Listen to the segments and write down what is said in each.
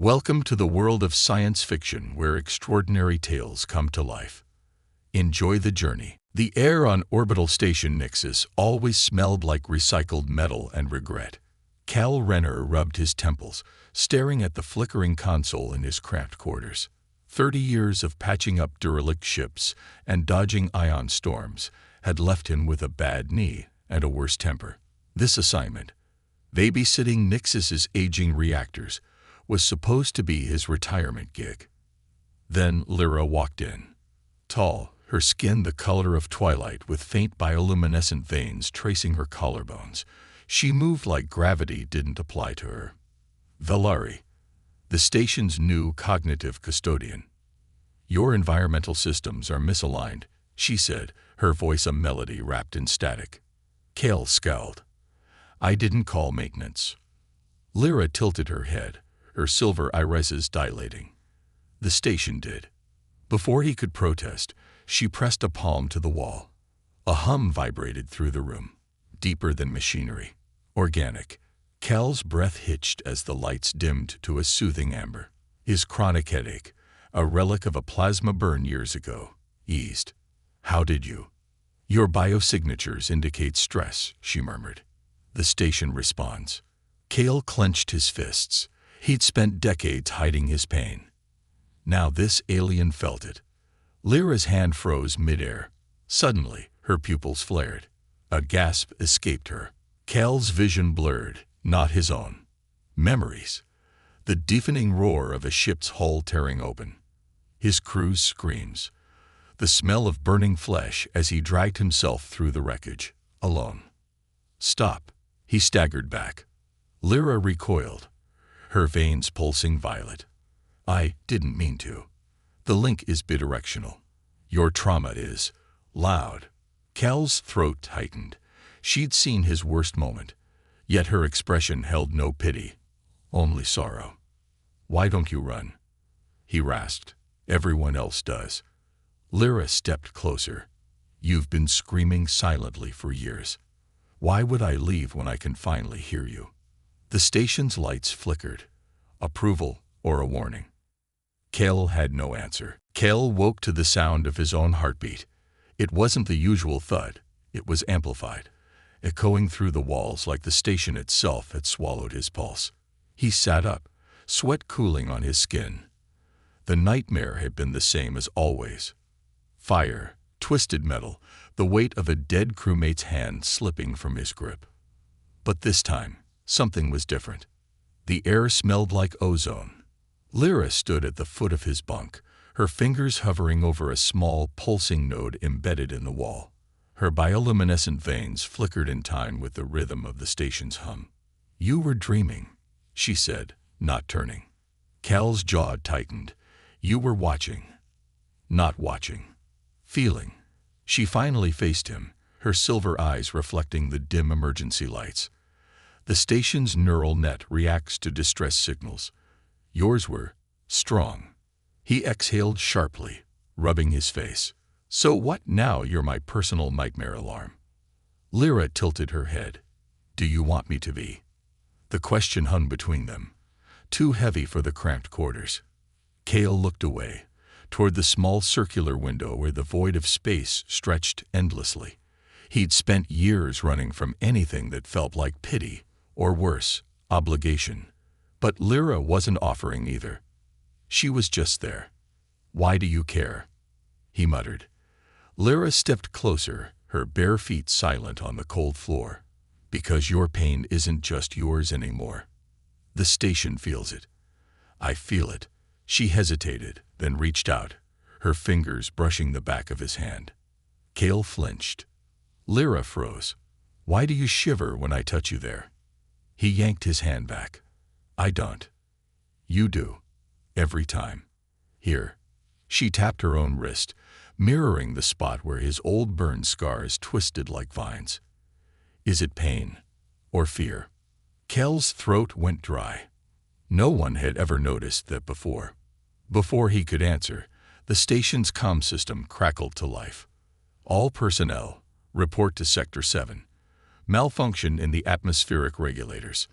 Welcome to the world of science fiction where extraordinary tales come to life. Enjoy the journey. The air on orbital station Nixus always smelled like recycled metal and regret. Kael Renner rubbed his temples, staring at the flickering console in his cramped quarters. 30 years of patching up derelict ships and dodging ion storms had left him with a bad knee and a worse temper. This assignment, babysitting Nixus's aging reactors, was supposed to be his retirement gig. Then Lirra walked in. Tall, her skin the color of twilight with faint bioluminescent veins tracing her collarbones, she moved like gravity didn't apply to her. Valari, the station's new cognitive custodian. "Your environmental systems are misaligned," she said, her voice a melody wrapped in static. Kael scowled. "I didn't call maintenance." Lirra tilted her head, her silver irises dilating. "The station did." Before he could protest, she pressed a palm to the wall. A hum vibrated through the room, deeper than machinery. Organic. Kael's breath hitched as the lights dimmed to a soothing amber. His chronic headache, a relic of a plasma burn years ago, eased. "How did you?" "Your biosignatures indicate stress," she murmured. "The station responds." Kael clenched his fists. He'd spent decades hiding his pain. Now this alien felt it. Lirra's hand froze midair. Suddenly, her pupils flared. A gasp escaped her. Kael's vision blurred, not his own. Memories. The deafening roar of a ship's hull tearing open. His crew's screams. The smell of burning flesh as he dragged himself through the wreckage, alone. "Stop." He staggered back. Lirra recoiled, her veins pulsing violet. "I didn't mean to. The link is bidirectional. Your trauma is loud." Kael's throat tightened. She'd seen his worst moment, yet her expression held no pity, only sorrow. "Why don't you run?" he rasped. "Everyone else does." Lirra stepped closer. "You've been screaming silently for years. Why would I leave when I can finally hear you?" The station's lights flickered. Approval or a warning? Kael had no answer. Kael woke to the sound of his own heartbeat. It wasn't the usual thud. It was amplified, echoing through the walls like the station itself had swallowed his pulse. He sat up, sweat cooling on his skin. The nightmare had been the same as always. Fire, twisted metal, the weight of a dead crewmate's hand slipping from his grip. But this time, something was different. The air smelled like ozone. Lirra stood at the foot of his bunk, her fingers hovering over a small, pulsing node embedded in the wall. Her bioluminescent veins flickered in time with the rhythm of the station's hum. "You were dreaming," she said, not turning. Kael's jaw tightened. "You were watching." "Not watching. Feeling." She finally faced him, her silver eyes reflecting the dim emergency lights. "The station's neural net reacts to distress signals. Yours were strong." He exhaled sharply, rubbing his face. "So what now? You're my personal nightmare alarm." Lirra tilted her head. "Do you want me to be?" The question hung between them, too heavy for the cramped quarters. Kael looked away, toward the small circular window where the void of space stretched endlessly. He'd spent years running from anything that felt like pity, or worse, obligation. But Lirra wasn't offering either. She was just there. "Why do you care?" he muttered. Lirra stepped closer, her bare feet silent on the cold floor. "Because your pain isn't just yours anymore. The station feels it." "I feel it." She hesitated, then reached out, her fingers brushing the back of his hand. Kael flinched. Lirra froze. "Why do you shiver when I touch you there?" He yanked his hand back. "I don't." "You do. Every time. Here." She tapped her own wrist, mirroring the spot where his old burn scars twisted like vines. "Is it pain or fear?" Kael's throat went dry. No one had ever noticed that before. Before he could answer, the station's comm system crackled to life. "All personnel, report to Sector 7. Malfunction in the atmospheric regulators."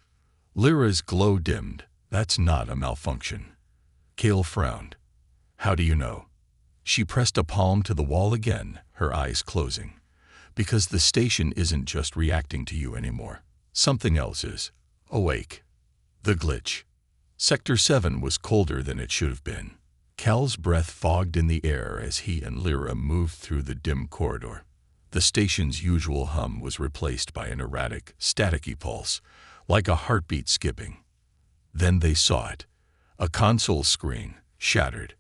Lirra's glow dimmed, That's not a malfunction. Kael frowned. How do you know? She pressed a palm to the wall again, her eyes closing. Because the station isn't just reacting to you anymore. Something else is. Awake. The glitch. Sector 7 was colder than it should have been. Kael's breath fogged in the air as he and Lirra moved through the dim corridor. The station's usual hum was replaced by an erratic, staticky pulse, like a heartbeat skipping. Then they saw it. A console screen, shattered.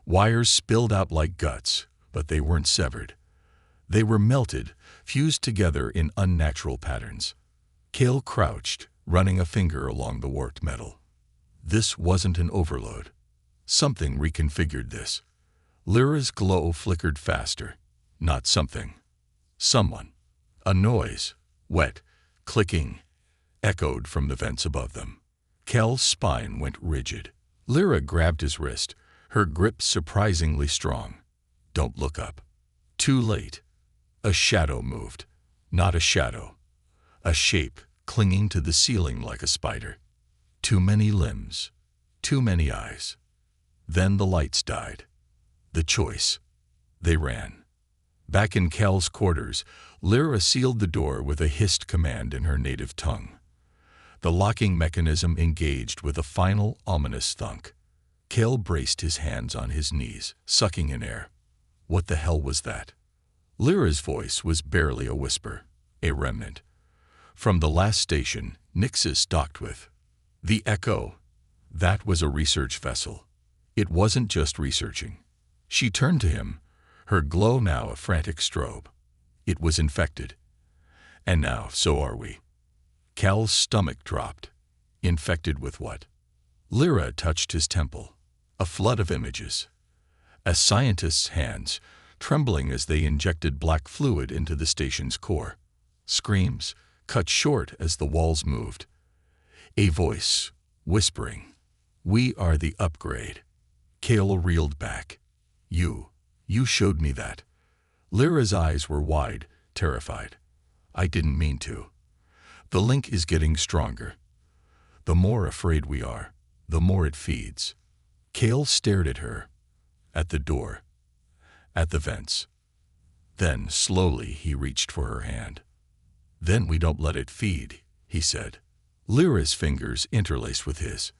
Wires spilled out like guts, but they weren't severed. They were melted, fused together in unnatural patterns. Kael crouched, running a finger along the warped metal. This wasn't an overload. Something reconfigured this. Lirra's glow flickered faster. Not something. Someone. A noise, wet, clicking, echoed from the vents above them. Kael's spine went rigid. Lirra grabbed his wrist, her grip surprisingly strong. Don't look up. Too late. A shadow moved. Not a shadow. A shape clinging to the ceiling like a spider. Too many limbs. Too many eyes. Then the lights died. The choice. They ran. Back in Kael's quarters, Lirra sealed the door with a hissed command in her native tongue. The locking mechanism engaged with a final, ominous thunk. Kael braced his hands on his knees, sucking in air. What the hell was that? Lirra's voice was barely a whisper, a remnant. From the last station, Nixus docked with. The Echo. That was a research vessel. It wasn't just researching. She turned to him, her glow now a frantic strobe. It was infected. And now, so are we. Kael's stomach dropped. Infected with what? Lirra touched his temple. A flood of images. A scientist's hands, trembling as they injected black fluid into the station's core. Screams, cut short as the walls moved. A voice, whispering, "We are the upgrade." Kael reeled back. You showed me that." Lirra's eyes were wide, terrified. "I didn't mean to. The link is getting stronger. The more afraid we are, the more it feeds." Kael stared at her, at the door, at the vents. Then, slowly, he reached for her hand. "Then we don't let it feed," he said. Lirra's fingers interlaced with his.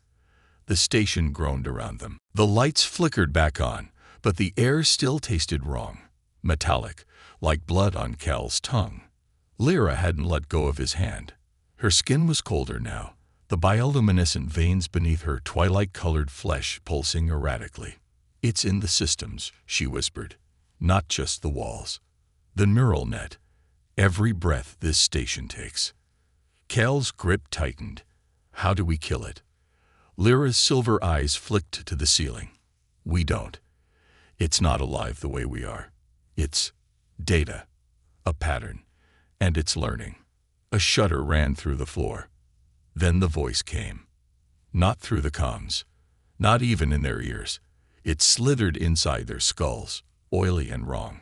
The station groaned around them. The lights flickered back on, but the air still tasted wrong, metallic, like blood on Kael's tongue. Lirra hadn't let go of his hand. Her skin was colder now, the bioluminescent veins beneath her twilight-colored flesh pulsing erratically. "It's in the systems," she whispered, "not just the walls. The neural net. Every breath this station takes." Kael's grip tightened. "How do we kill it?" Lirra's silver eyes flicked to the ceiling. "We don't. It's not alive the way we are. It's data, a pattern, and it's learning." A shudder ran through the floor. Then the voice came. Not through the comms, not even in their ears. It slithered inside their skulls, oily and wrong.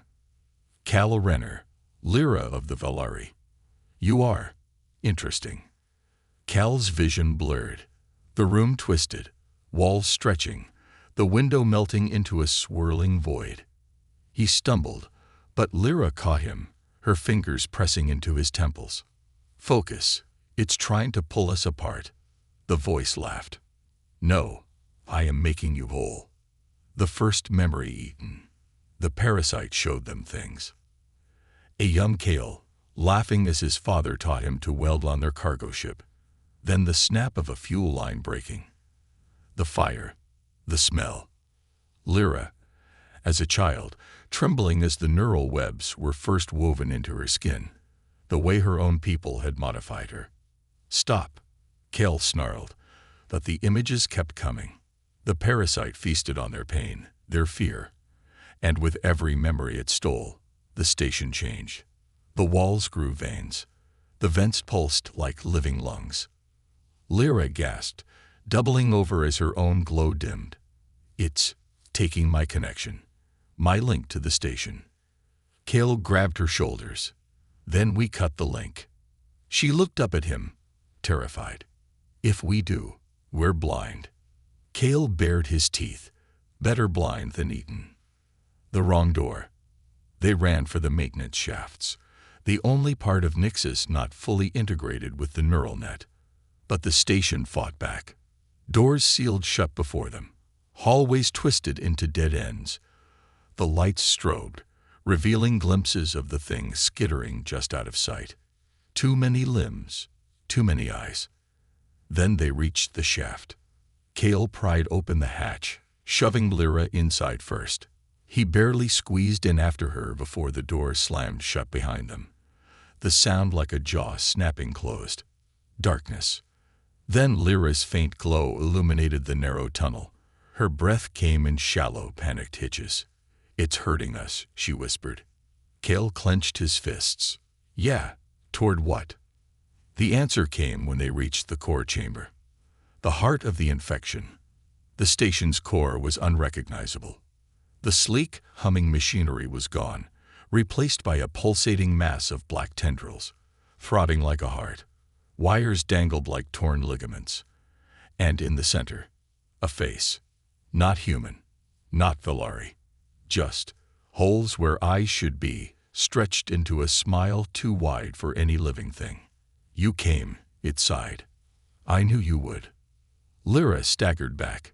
"Kael Renner, Lirra of the Valari. You are interesting." Kael's vision blurred. The room twisted, walls stretching, the window melting into a swirling void. He stumbled, but Lirra caught him, her fingers pressing into his temples. "Focus. It's trying to pull us apart." The voice laughed. "No, I am making you whole." The first memory eaten. The parasite showed them things. A young Kael, laughing as his father taught him to weld on their cargo ship. Then the snap of a fuel line breaking. The fire. The smell. Lirra, as a child, trembling as the neural webs were first woven into her skin, the way her own people had modified her. "Stop," Kael snarled, but the images kept coming. The parasite feasted on their pain, their fear, and with every memory it stole, the station changed. The walls grew veins. The vents pulsed like living lungs. Lirra gasped, doubling over as her own glow dimmed. "It's taking my connection, my link to the station." Kael grabbed her shoulders. "Then we cut the link." She looked up at him, terrified. "If we do, We're blind. Kael bared his teeth. Better blind than eaten. The wrong door. They ran for the maintenance shafts, the only part of Nixus not fully integrated with the neural net. But the station fought back. Doors sealed shut before them. Hallways twisted into dead ends. The lights strobed, revealing glimpses of the thing skittering just out of sight. Too many limbs, too many eyes. Then they reached the shaft. Kael pried open the hatch, shoving Lirra inside first. He barely squeezed in after her before the door slammed shut behind them. The sound like a jaw snapping closed. Darkness. Then Lirra's faint glow illuminated the narrow tunnel. Her breath came in shallow, panicked hitches. "It's hurting us," she whispered. Kael clenched his fists. "Yeah, toward what?" The answer came when they reached the core chamber. The heart of the infection. The station's core was unrecognizable. The sleek, humming machinery was gone, replaced by a pulsating mass of black tendrils, throbbing like a heart. Wires dangled like torn ligaments. And in the center, a face. Not human, not Valari. Just holes where eyes should be, stretched into a smile too wide for any living thing. "You came," it sighed. "I knew you would." Lirra staggered back.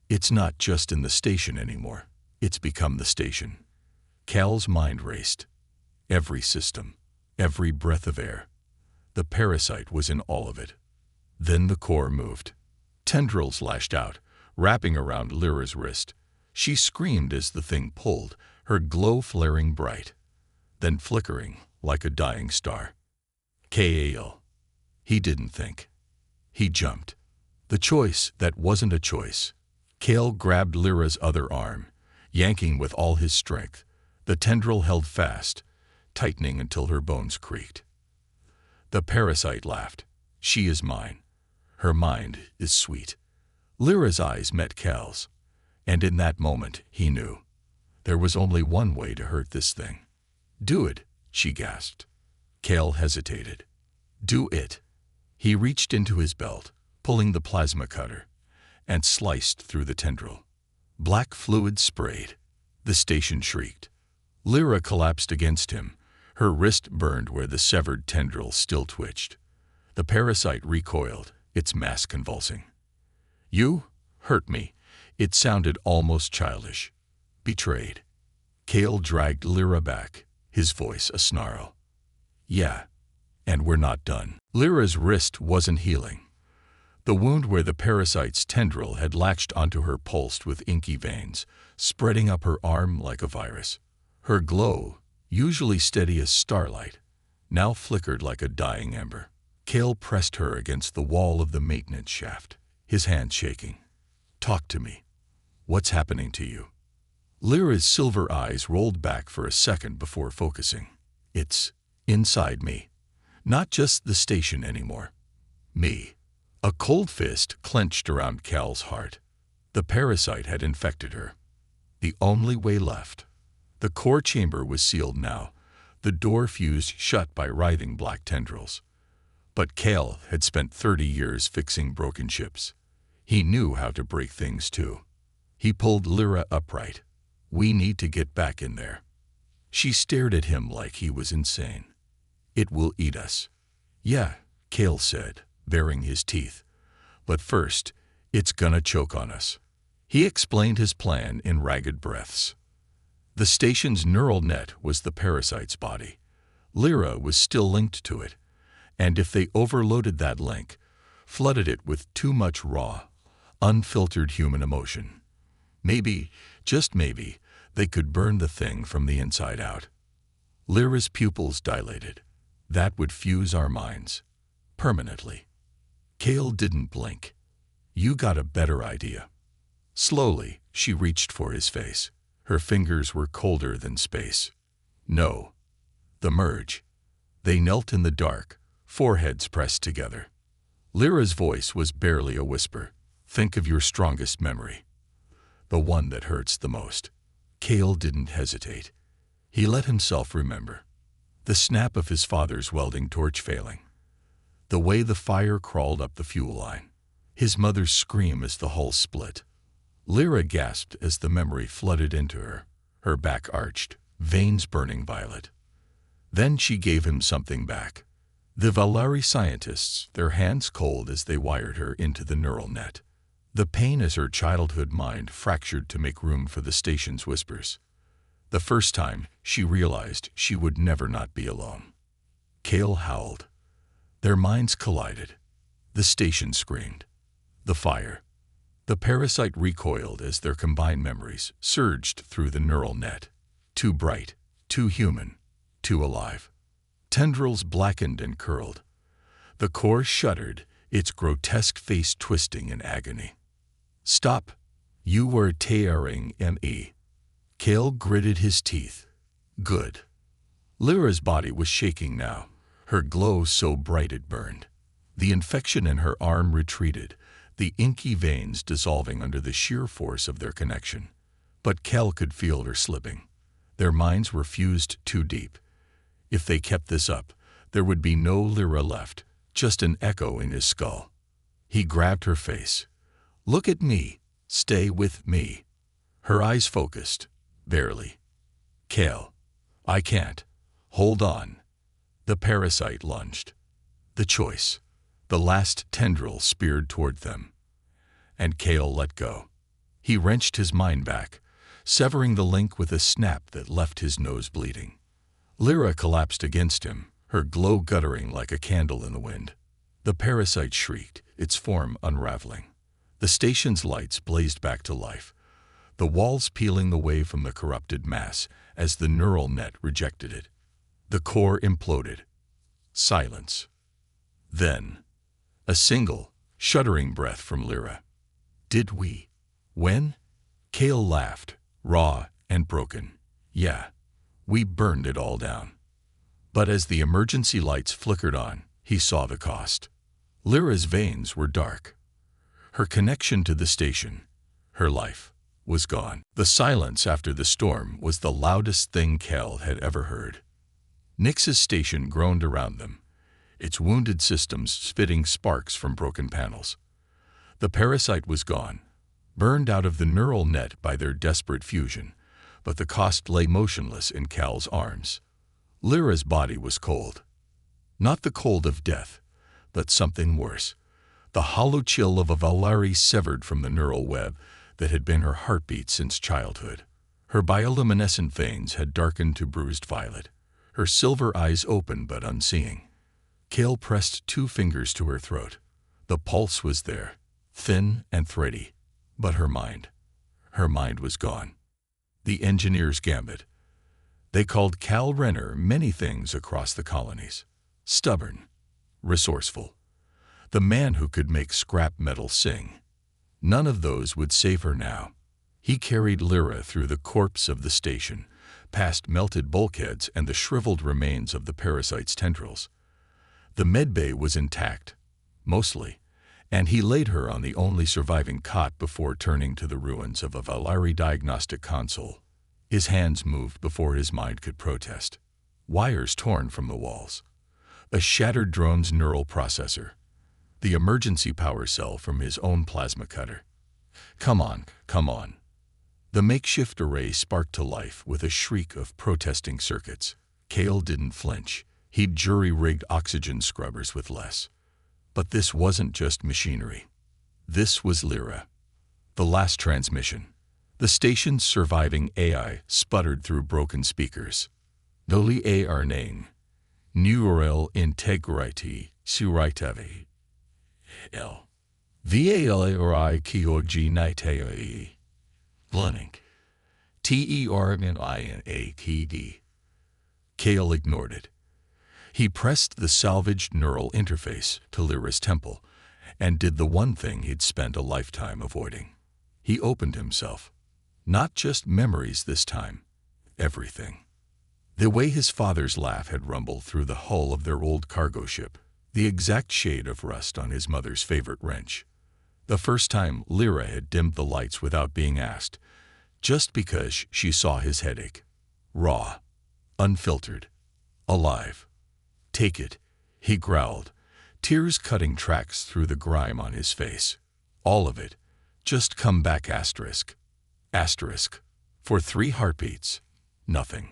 "It's not just in the station anymore. It's become the station." Kael's mind raced. Every system, every breath of air. The parasite was in all of it. Then the core moved. Tendrils lashed out, wrapping around Lirra's wrist. She screamed as the thing pulled, her glow flaring bright, then flickering like a dying star. Kael. He didn't think. He jumped. The choice that wasn't a choice. Kael grabbed Lirra's other arm, yanking with all his strength. The tendril held fast, tightening until her bones creaked. The parasite laughed. "She is mine. Her mind is sweet." Lirra's eyes met Kael's, and in that moment he knew. There was only one way to hurt this thing. "Do it," she gasped. Kael hesitated. "Do it." He reached into his belt, pulling the plasma cutter, and sliced through the tendril. Black fluid sprayed. The station shrieked. Lirra collapsed against him. Her wrist burned where the severed tendril still twitched. The parasite recoiled, its mass convulsing. "You hurt me." It sounded almost childish. Betrayed. Kael dragged Lirra back, his voice a snarl. "Yeah, and we're not done." Lirra's wrist wasn't healing. The wound where the parasite's tendril had latched onto her pulsed with inky veins, spreading up her arm like a virus. Her glow, usually steady as starlight, now flickered like a dying ember. Kael pressed her against the wall of the maintenance shaft, his hands shaking. "Talk to me. What's happening to you?" Lirra's silver eyes rolled back for a second before focusing. "It's inside me. Not just the station anymore. Me." A cold fist clenched around Kael's heart. The parasite had infected her. The only way left. The core chamber was sealed now, the door fused shut by writhing black tendrils. But Kael had spent 30 years fixing broken ships. He knew how to break things too. He pulled Lirra upright. "We need to get back in there." She stared at him like he was insane. "It will eat us." "Yeah," Kael said, baring his teeth. "But first, it's gonna choke on us." He explained his plan in ragged breaths. The station's neural net was the parasite's body. Lirra was still linked to it, and if they overloaded that link, flooded it with too much raw, unfiltered human emotion, maybe, just maybe, they could burn the thing from the inside out. Lirra's pupils dilated. That would fuse our minds. Permanently. Kael didn't blink. "You got a better idea." Slowly, she reached for his face. Her fingers were colder than space. "No." The merge. They knelt in the dark, foreheads pressed together. Lirra's voice was barely a whisper. "Think of your strongest memory. The one that hurts the most." Kael didn't hesitate. He let himself remember. The snap of his father's welding torch failing. The way the fire crawled up the fuel line. His mother's scream as the hull split. Lirra gasped as the memory flooded into her, her back arched, veins burning violet. Then she gave him something back. The Valari scientists, their hands cold as they wired her into the neural net. The pain as her childhood mind fractured to make room for the station's whispers. The first time, she realized she would never not be alone. Kael howled. Their minds collided. The station screamed. The fire. The parasite recoiled as their combined memories surged through the neural net. Too bright, too human, too alive. Tendrils blackened and curled. The core shuddered, its grotesque face twisting in agony. Stop! You were tearing me. Kael gritted his teeth. Good. Lirra's body was shaking now, her glow so bright it burned. The infection in her arm retreated, the inky veins dissolving under the sheer force of their connection. But Kael could feel her slipping. Their minds were fused too deep. If they kept this up, there would be no Lirra left, just an echo in his skull. He grabbed her face. Look at me. Stay with me. Her eyes focused. Barely. Kael. I can't. Hold on. The parasite lunged. The choice. The last tendril speared toward them. And Kael let go. He wrenched his mind back, severing the link with a snap that left his nose bleeding. Lirra collapsed against him, her glow guttering like a candle in the wind. The parasite shrieked, its form unraveling. The station's lights blazed back to life, the walls peeling away from the corrupted mass as the neural net rejected it. The core imploded. Silence. Then, a single, shuddering breath from Lirra. Did we? When? Kael laughed, raw and broken. Yeah, we burned it all down. But as the emergency lights flickered on, he saw the cost. Lirra's veins were dark. Her connection to the station, her life, was gone. The silence after the storm was the loudest thing Kael had ever heard. Nyx's station groaned around them, its wounded systems spitting sparks from broken panels. The parasite was gone, burned out of the neural net by their desperate fusion, but the cost lay motionless in Kael's arms. Lirra's body was cold. Not the cold of death, but something worse. The hollow chill of a Valari severed from the neural web that had been her heartbeat since childhood. Her bioluminescent veins had darkened to bruised violet, her silver eyes open but unseeing. Kael pressed 2 fingers to her throat. The pulse was there, thin and thready, but her mind was gone. The engineer's gambit. They called Kael Renner many things across the colonies. Stubborn, resourceful, the man who could make scrap metal sing. None of those would save her now. He carried Lirra through the corpse of the station, past melted bulkheads and the shriveled remains of the parasite's tendrils. The medbay was intact, mostly, and he laid her on the only surviving cot before turning to the ruins of a Valari diagnostic console. His hands moved before his mind could protest. Wires torn from the walls. A shattered drone's neural processor. The emergency power cell from his own plasma cutter. Come on, come on. The makeshift array sparked to life with a shriek of protesting circuits. Kael didn't flinch. He'd jury-rigged oxygen scrubbers with less. But this wasn't just machinery. This was Lirra. The last transmission. The station's surviving AI sputtered through broken speakers. Noli arnane. Neural integrity suritave. L. Valari kiorginitae. Blunning. Terminatd. Kael ignored it. He pressed the salvaged neural interface to Lirra's temple and did the one thing he'd spent a lifetime avoiding. He opened himself. Not just memories this time, everything. The way his father's laugh had rumbled through the hull of their old cargo ship, the exact shade of rust on his mother's favorite wrench. The first time Lirra had dimmed the lights without being asked, just because she saw his headache. Raw, unfiltered, alive. Take it, he growled, tears cutting tracks through the grime on his face. All of it. Just come back asterisk. Asterisk. For 3 heartbeats. Nothing.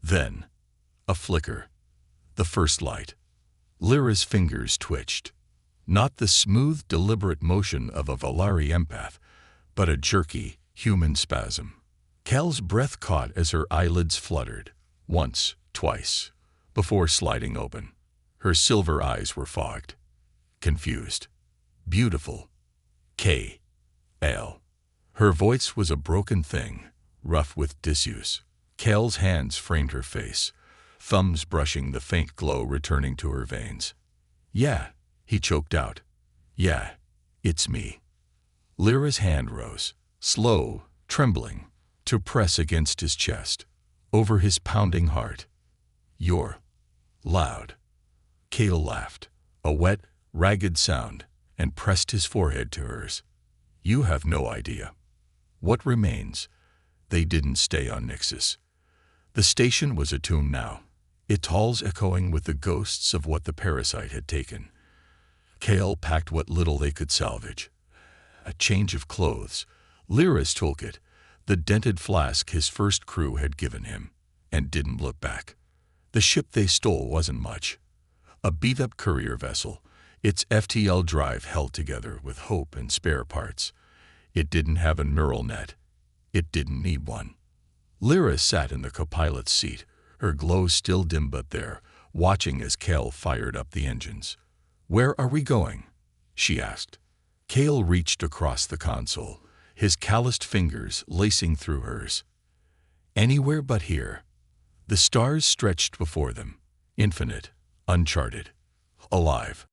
Then, a flicker. The first light. Lirra's fingers twitched. Not the smooth, deliberate motion of a Valari empath, but a jerky, human spasm. Kael's breath caught as her eyelids fluttered. Once, twice, before sliding open. Her silver eyes were fogged. Confused. Beautiful. Kael. Her voice was a broken thing, rough with disuse. Kael's hands framed her face, thumbs brushing the faint glow returning to her veins. "Yeah," he choked out. "Yeah, it's me." Lirra's hand rose, slow, trembling, to press against his chest, over his pounding heart. "You're loud." Kael laughed, a wet, ragged sound, and pressed his forehead to hers. "You have no idea. What remains?" They didn't stay on Nixus. The station was attuned now, its halls echoing with the ghosts of what the parasite had taken. Kael packed what little they could salvage. A change of clothes, Lirra's toolkit, the dented flask his first crew had given him, and didn't look back. The ship they stole wasn't much. A beat-up courier vessel, its FTL drive held together with hope and spare parts. It didn't have a neural net. It didn't need one. Lirra sat in the co-pilot's seat, her glow still dim but there, watching as Kael fired up the engines. "Where are we going?" she asked. Kael reached across the console, his calloused fingers lacing through hers. "Anywhere but here." The stars stretched before them, infinite, uncharted, alive.